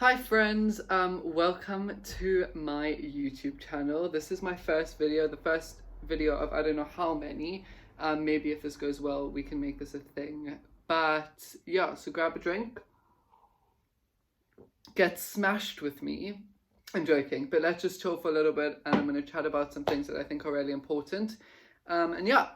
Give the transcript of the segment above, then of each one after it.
Hi friends, welcome to my YouTube channel. This is my first video, the first video of I don't know how many. Maybe if this goes well, we can make this a thing. But yeah, so grab a drink, get smashed with me. I'm joking, but let's just chill for a little bit and I'm going to chat about some things that I think are really important. And yeah,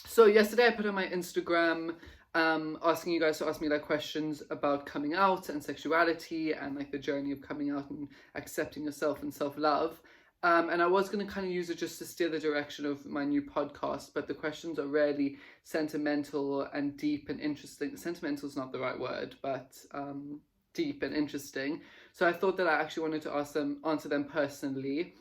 so yesterday I put on my Instagram asking you guys to ask me like questions about coming out and sexuality and like the journey of coming out and accepting yourself and self-love. And I was going to kind of use it just to steer the direction of my new podcast, but the questions are really sentimental and deep and interesting. Sentimental is not the right word, but deep and interesting. So I thought that I actually wanted to answer them personally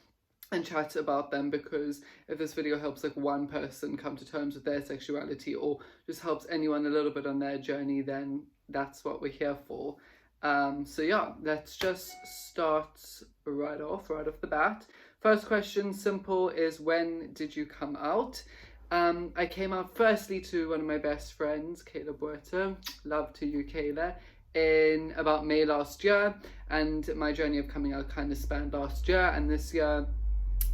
and chat about them, because if this video helps like one person come to terms with their sexuality or just helps anyone a little bit on their journey, then that's what we're here for. So yeah, let's just start right off the bat. First question, simple, is when did you come out? I came out firstly to one of my best friends, Kayla Buerta. Love to you, Kayla. In about May last year, and my journey of coming out kind of spanned last year and this year.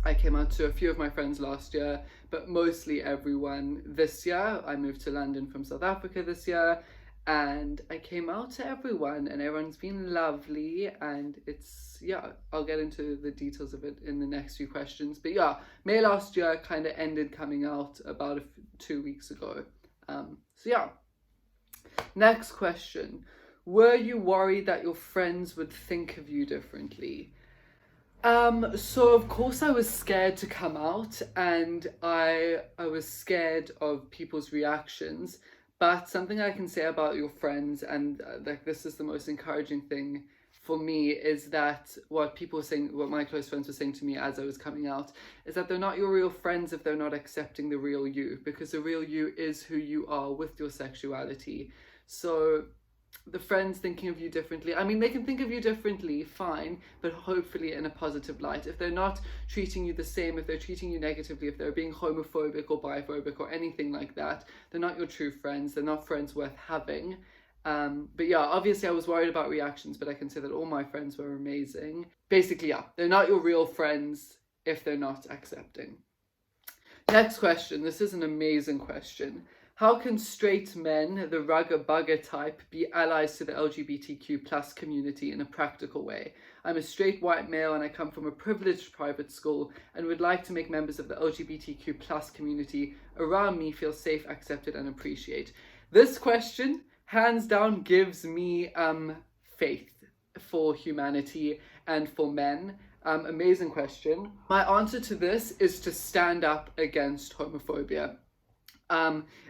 I came out to a few of my friends last year, but mostly everyone this year. I moved to London from South Africa this year, and I came out to everyone, and everyone's been lovely. And it's, yeah, I'll get into the details of it in the next few questions. But yeah, May last year kind of ended coming out about 2 weeks ago. So yeah. Next question. Were you worried that your friends would think of you differently? So of course I was scared to come out, and I was scared of people's reactions. But something I can say about your friends, and like this is the most encouraging thing for me, is that what my close friends were saying to me as I was coming out, is that they're not your real friends if they're not accepting the real you, because the real you is who you are with your sexuality. So the friends thinking of you differently, I mean, they can think of you differently, fine, but hopefully in a positive light. If they're not treating you the same, if they're treating you negatively, if they're being homophobic or biphobic or anything like that, they're not your true friends. They're not friends worth having. But yeah, obviously I was worried about reactions, but I can say that all my friends were amazing. Basically, yeah, they're not your real friends if they're not accepting. Next question. This is an amazing question. How can straight men, the rugger bugger type, be allies to the LGBTQ plus community in a practical way? I'm a straight white male and I come from a privileged private school and would like to make members of the LGBTQ plus community around me feel safe, accepted and appreciated. This question, hands down, gives me faith for humanity and for men. Amazing question. My answer to this is to stand up against homophobia.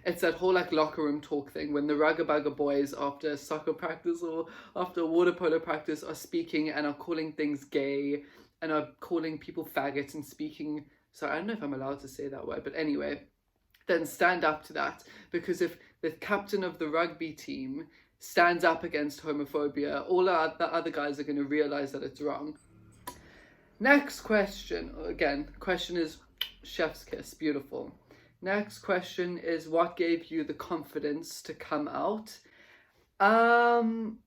It's that whole like locker room talk thing when the rugger bugger boys after soccer practice or after water polo practice are speaking and are calling things gay and are calling people faggots and speaking, sorry, I don't know if I'm allowed to say that word, but anyway, then stand up to that, because if the captain of the rugby team stands up against homophobia, all the other guys are going to realize that it's wrong. Next question, again, question is chef's kiss, beautiful. Next question is, what gave you the confidence to come out? An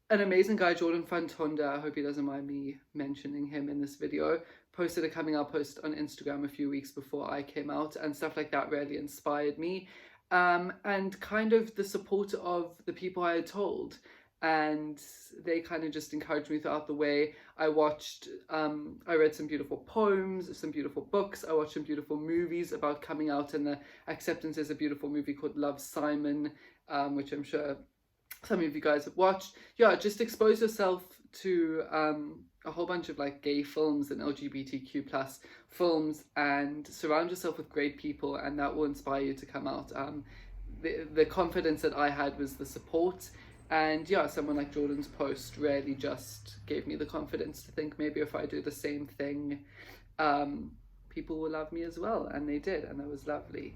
amazing guy, Jordan Fantonda, I hope he doesn't mind me mentioning him in this video, posted a coming out post on Instagram a few weeks before I came out, and stuff like that really inspired me. And kind of the support of the people I had told. And they kind of just encouraged me throughout the way. I read some beautiful poems, some beautiful books. I watched some beautiful movies about coming out and the acceptance. There's a beautiful movie called Love, Simon, which I'm sure some of you guys have watched. Yeah, just expose yourself to a whole bunch of like gay films and LGBTQ plus films, and surround yourself with great people, and that will inspire you to come out. The confidence that I had was the support. And yeah, someone like Jordan's post really just gave me the confidence to think maybe if I do the same thing, people will love me as well. And they did, and that was lovely.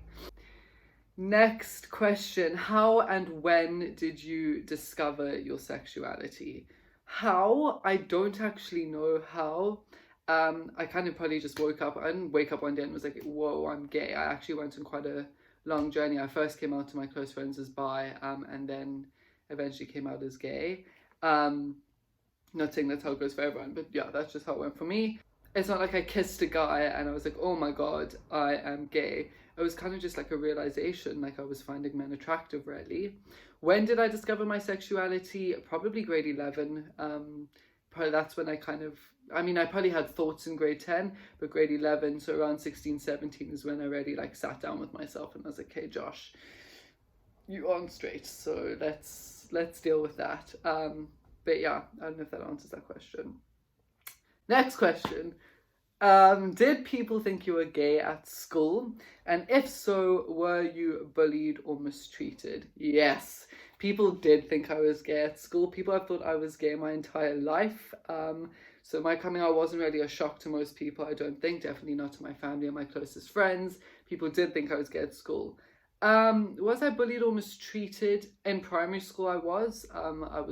Next question. How and when did you discover your sexuality? How? I don't actually know how. I kind of probably just woke up. I didn't wake up one day and was like, whoa, I'm gay. I actually went on quite a long journey. I first came out to my close friends as bi, and then eventually came out as gay. Not saying that's how it goes for everyone, but yeah, that's just how it went for me. It's not like I kissed a guy and I was like, oh my god, I am gay. It was kind of just like a realization, like I was finding men attractive, really. When did I discover my sexuality? Probably grade 11. Probably that's when I kind of, I mean, I probably had thoughts in grade 10, but grade 11, so around 16, 17 is when I really like sat down with myself and I was like, okay, Josh, you aren't straight, so let's deal with that. But yeah, I don't know if that answers that question. Next question. Did people think you were gay at school? And if so, were you bullied or mistreated? Yes, people did think I was gay at school. People have thought I was gay my entire life. So my coming out wasn't really a shock to most people, I don't think. Definitely not to my family and my closest friends. People did think I was gay at school. Was I bullied or mistreated? In primary school I was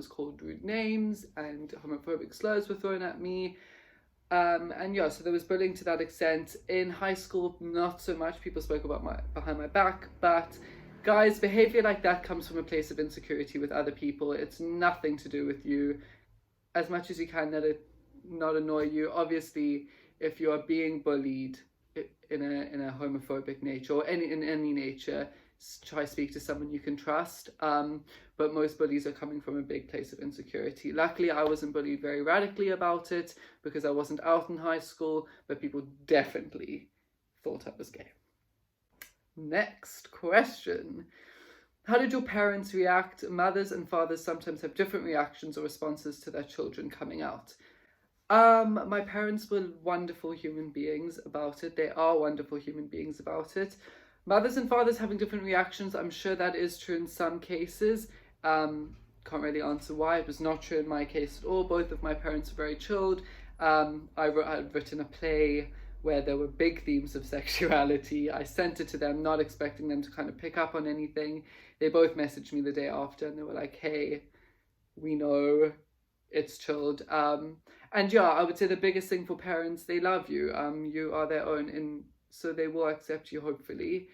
called rude names and homophobic slurs were thrown at me. And yeah, so there was bullying to that extent. In high school, not so much. People spoke about behind my back, but guys, behavior like that comes from a place of insecurity with other people. It's nothing to do with you. As much as you can, let it not annoy you. Obviously, if you are being bullied in a homophobic nature or in any nature, try speak to someone you can trust. But most bullies are coming from a big place of insecurity. Luckily, I wasn't bullied very radically about it because I wasn't out in high school, but people definitely thought I was gay. Next question. How did your parents react? Mothers and fathers sometimes have different reactions or responses to their children coming out. My parents were wonderful human beings about it. They are wonderful human beings about it. Mothers and fathers having different reactions, I'm sure that is true in some cases. Can't really answer why. It was not true in my case at all. Both of my parents were very chilled. I had written a play where there were big themes of sexuality. I sent it to them, not expecting them to kind of pick up on anything. They both messaged me the day after and they were like, hey, we know, it's chilled. And yeah, I would say the biggest thing for parents, they love you. You are their own, and so they will accept you, hopefully.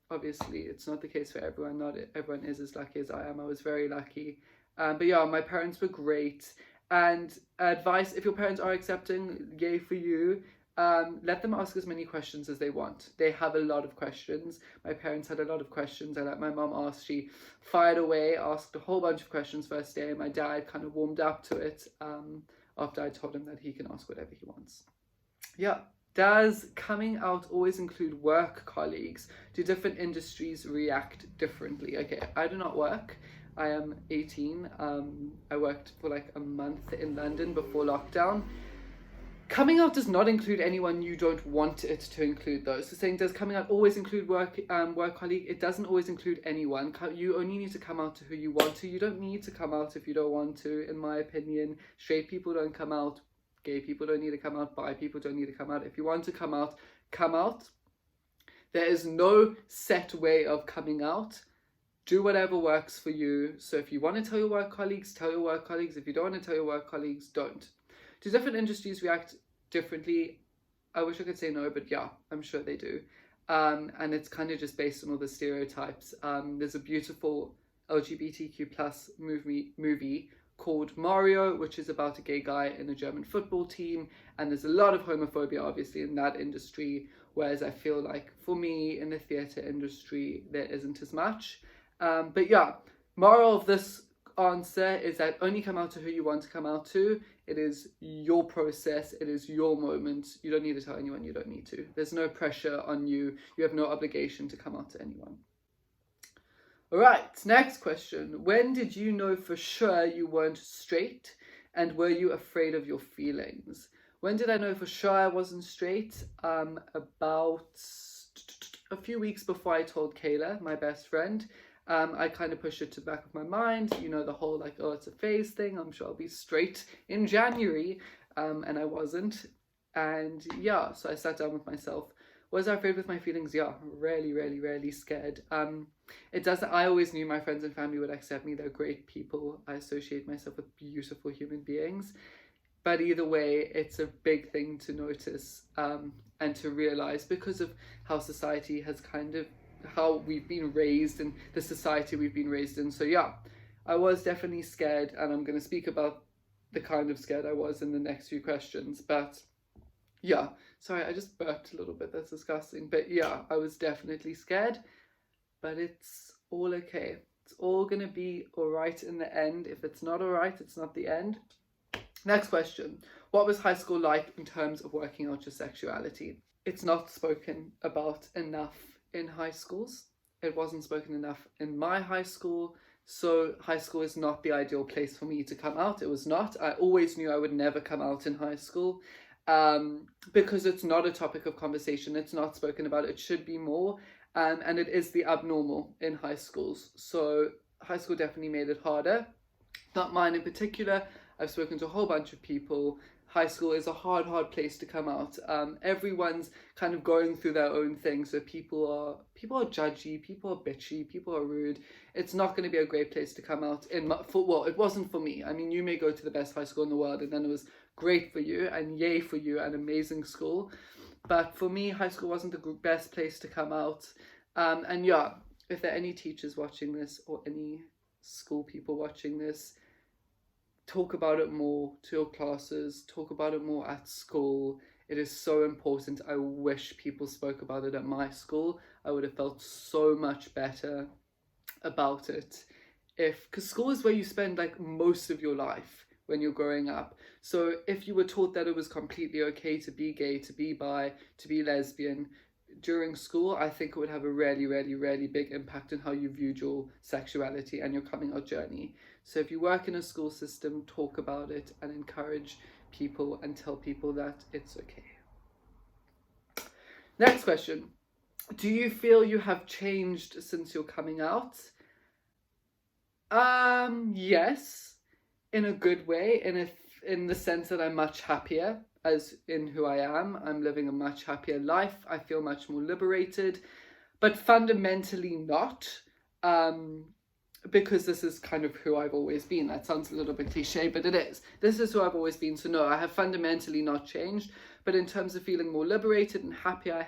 Obviously, it's not the case for everyone. Not everyone is as lucky as I am. I was very lucky. But yeah, my parents were great. And advice, if your parents are accepting, yay for you. Let them ask as many questions as they want. They have a lot of questions. My parents had a lot of questions. And like my mom asked, she fired away, asked a whole bunch of questions first day. My dad kind of warmed up to it after I told him that he can ask whatever he wants. Yeah. Does coming out always include work colleagues? Do different industries react differently? Okay, I do not work. I am 18. I worked for like a month in London before lockdown. Coming out does not include anyone you don't want it to include, though. So saying, does coming out always include work colleague? It doesn't always include anyone. You only need to come out to who you want to. You don't need to come out if you don't want to, in my opinion. Straight people don't come out. Gay people don't need to come out. Bi people don't need to come out. If you want to come out, come out. There is no set way of coming out. Do whatever works for you. So if you want to tell your work colleagues, tell your work colleagues. If you don't want to tell your work colleagues, don't. Do different industries react differently? I wish I could say no, but yeah, I'm sure they do. And it's kind of just based on all the stereotypes. There's a beautiful LGBTQ plus movie called Mario, which is about a gay guy in a German football team, and there's a lot of homophobia obviously in that industry, whereas I feel like for me in the theatre industry there isn't as much. But yeah, moral of this answer is that only come out to who you want to come out to. It is your process, it is your moment. You don't need to tell anyone you don't need to. There's no pressure on you. You have no obligation to come out to anyone. All right, next question. When did you know for sure you weren't straight, and were you afraid of your feelings? When did I know for sure I wasn't straight? About a few weeks before I told Kayla, my best friend. I kind of pushed it to the back of my mind, you know, the whole like, oh, it's a phase thing. I'm sure I'll be straight in January. And I wasn't. And yeah, so I sat down with myself. Was I afraid with my feelings? Yeah, really scared. I always knew my friends and family would accept me. They're great people. I associate myself with beautiful human beings. But either way, it's a big thing to notice and to realize because of how society has kind of, how we've been raised and the society we've been raised in. So yeah, I was definitely scared, and I'm going to speak about the kind of scared I was in the next few questions. But yeah, sorry, I just burped a little bit. That's disgusting. But yeah, I was definitely scared, but it's all okay. It's all going to be all right in the end. If it's not all right, it's not the end. Next question. What was high school like in terms of working out your sexuality? It's not spoken about enough in high schools. It wasn't spoken enough in my high school. So high school is not the ideal place for me to come out. It was not. I always knew I would never come out in high school, because it's not a topic of conversation. It's not spoken about. It should be more. And it is the abnormal in high schools. So high school definitely made it harder. Not mine in particular. I've spoken to a whole bunch of people. High school is a hard place to come out. Everyone's kind of going through their own thing. So people are judgy, people are bitchy, people are rude. It's not going to be a great place to come out well, it wasn't for me. I mean, you may go to the best high school in the world and then it was great for you and yay for you, an amazing school. But for me, high school wasn't the best place to come out. And yeah, if there are any teachers watching this or any school people watching this, talk about it more to your classes, talk about it more at school. It is so important. I wish people spoke about it at my school. I would have felt so much better about it because school is where you spend like most of your life when you're growing up. So if you were taught that it was completely okay to be gay, to be bi, to be lesbian during school, I think it would have a really big impact on how you viewed your sexuality and your coming out journey. So if you work in a school system, talk about it and encourage people and tell people that it's okay. Next question. Do you feel you have changed since your coming out? Yes, in a good way, in the sense that I'm much happier as in who I am. I'm living a much happier life. I feel much more liberated, but fundamentally not, because this is kind of who I've always been. That sounds a little bit cliche, but it is. This is who I've always been. So no, I have fundamentally not changed. But in terms of feeling more liberated and happy, I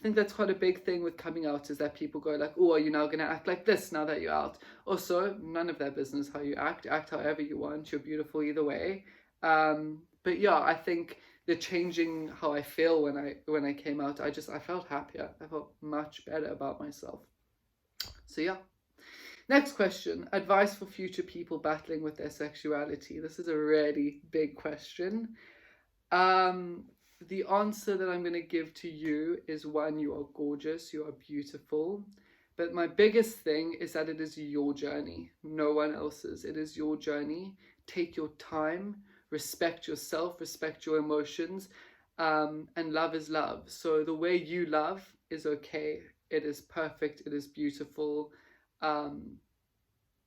think that's quite a big thing with coming out, is that people go like, oh, are you now going to act like this now that you're out? Also, none of their business how you act. Act however you want. You're beautiful either way. But yeah, I think the changing how I feel when I came out, I felt happier. I felt much better about myself. So yeah. Next question. Advice for future people battling with their sexuality. This is a really big question. The answer that I'm going to give to you is, one, you are gorgeous, you are beautiful. But my biggest thing is that it is your journey, no one else's. It is your journey. Take your time, respect yourself, respect your emotions, and love is love. So the way you love is okay. It is perfect. It is beautiful.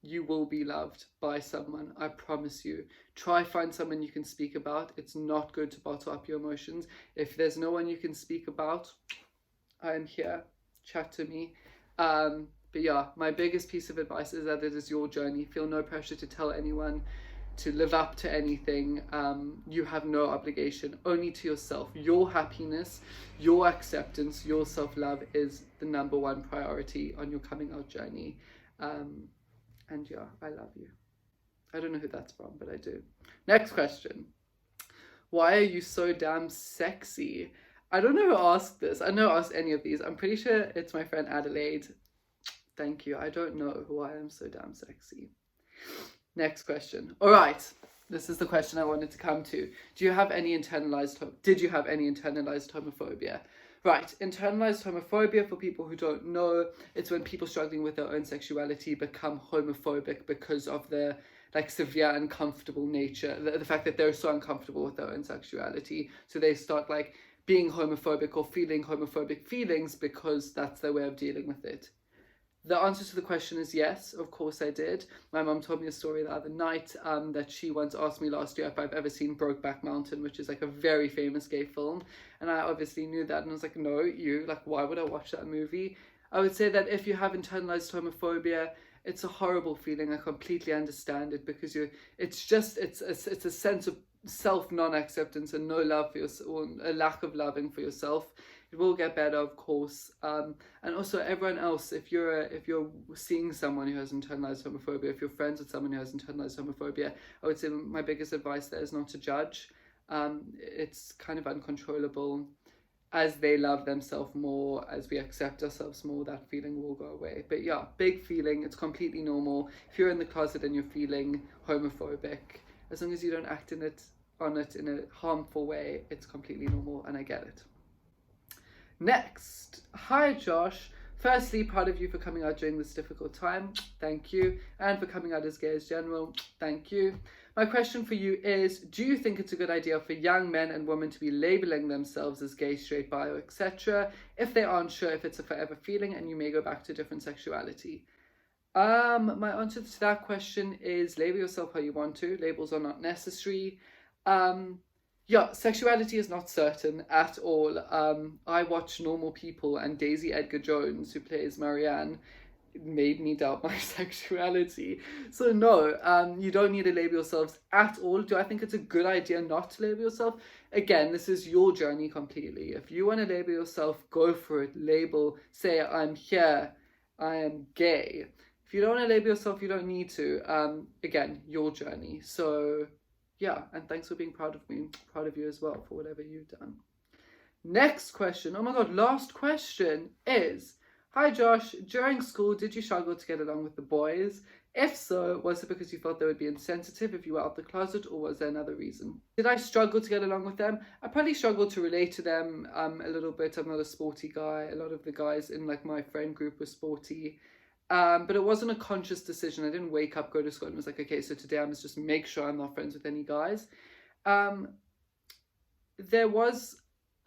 You will be loved by someone, I promise you. Try find someone you can speak about. It's not good to bottle up your emotions. If there's no one you can speak about, I am here. Chat to me. But yeah, my biggest piece of advice is that it is your journey. Feel no pressure to tell anyone to live up to anything. You have no obligation, only to yourself. Your happiness, your acceptance, your self-love is the number one priority on your coming out journey. And yeah, I love you. I don't know who that's from, but I do. Next question. Why are you so damn sexy? I don't know who asked this. I know who asked any of these. I'm pretty sure it's my friend Adelaide. Thank you. I don't know why I'm so damn sexy. Next question. All right. This is the question I wanted to come to. Did you have any internalized homophobia? Right, internalized homophobia, for people who don't know, it's when people struggling with their own sexuality become homophobic because of their like severe uncomfortable nature, the fact that they're so uncomfortable with their own sexuality. So they start like being homophobic or feeling homophobic feelings because that's their way of dealing with it. The answer to the question is yes, of course I did. My mum told me a story the other night that she once asked me last year if I've ever seen Brokeback Mountain, which is like a very famous gay film. And I obviously knew that, and I was like, no, why would I watch that movie? I would say that if you have internalized homophobia, it's a horrible feeling. I completely understand it, because it's a sense of self non-acceptance and no love for yourself, or a lack of loving for yourself. It will get better, of course. And also everyone else, if you're seeing someone who has internalized homophobia, if you're friends with someone who has internalized homophobia, I would say my biggest advice there is not to judge. It's kind of uncontrollable. As they love themselves more, as we accept ourselves more, that feeling will go away. But yeah, big feeling. It's completely normal. If you're in the closet and you're feeling homophobic, as long as you don't act on it in a harmful way, it's completely normal, and I get it. Next, hi Josh. Firstly, proud of you for coming out during this difficult time. Thank you. And for coming out as gay as general. Thank you. My question for you is, do you think it's a good idea for young men and women to be labeling themselves as gay, straight, bi, etc. if they aren't sure if it's a forever feeling and you may go back to a different sexuality? My answer to that question is label yourself how you want to. Labels are not necessary. Yeah, sexuality is not certain at all. I watch Normal People, and Daisy Edgar Jones, who plays Marianne, made me doubt my sexuality. So no, you don't need to label yourselves at all. Do I think it's a good idea not to label yourself? Again, this is your journey completely. If you want to label yourself, go for it. Label, say I'm here, I am gay. If you don't want to label yourself, you don't need to. Again, your journey. So yeah, and thanks for being proud of me. Proud of you as well for whatever you've done. Next question. Oh my god, last question is, hi Josh, during school did you struggle to get along with the boys? If so, was it because you felt they would be insensitive if you were out the closet, or was there another reason? Did I struggle to get along with them? I probably struggled to relate to them a little bit. I'm not a sporty guy. A lot of the guys in like my friend group were sporty. But it wasn't a conscious decision. I didn't wake up, go to school and was like, okay, so today I must just make sure I'm not friends with any guys. There was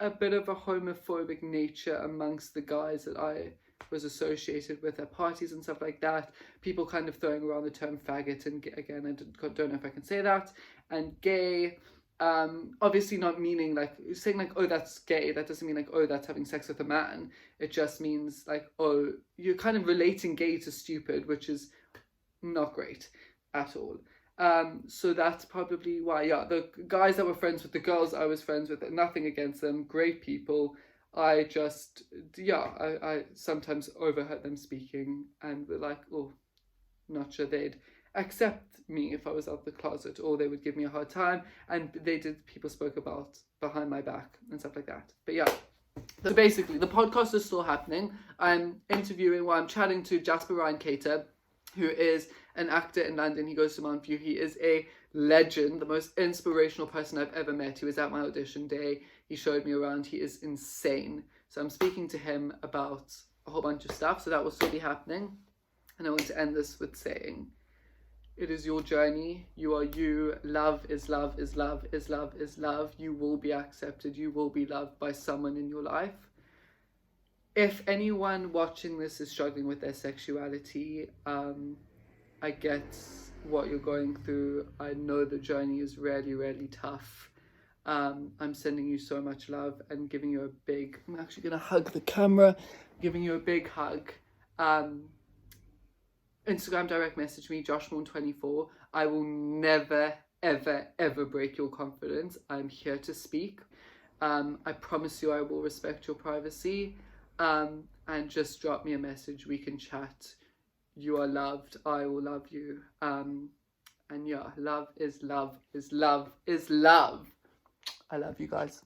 a bit of a homophobic nature amongst the guys that I was associated with at parties and stuff like that. People kind of throwing around the term faggot, and again, I don't know if I can say that, and gay. Obviously not meaning like saying like, oh, that's gay. That doesn't mean like, oh, that's having sex with a man. It just means like, oh, you're kind of relating gay to stupid, which is not great at all. So that's probably why. Yeah, the guys that were friends with the girls I was friends with, nothing against them, great people. I just, yeah, I sometimes overheard them speaking and were like, oh, not sure they'd accept me if I was out the closet, or they would give me a hard time, and people spoke about behind my back and stuff like that. But yeah, so basically the podcast is still happening. I'm chatting to Jasper Ryan Cater, who is an actor in London. He goes to Mount View. He is a legend, the most inspirational person I've ever met. He was at my audition day. He showed me around. He is insane. So I'm speaking to him about a whole bunch of stuff. So that will still be happening. And I want to end this with saying, it is your journey. You are you. Love is love is love is love is love. You will be accepted. You will be loved by someone in your life. If anyone watching this is struggling with their sexuality, I get what you're going through. I know the journey is really, really tough. I'm sending you so much love and giving you a big, I'm actually going to hug the camera, giving you a big hug. Instagram direct message me, joshmoon24. I will never, ever, ever break your confidence. I'm here to speak. I promise you I will respect your privacy. And just drop me a message. We can chat. You are loved. I will love you. And yeah, love is love is love is love. I love you guys.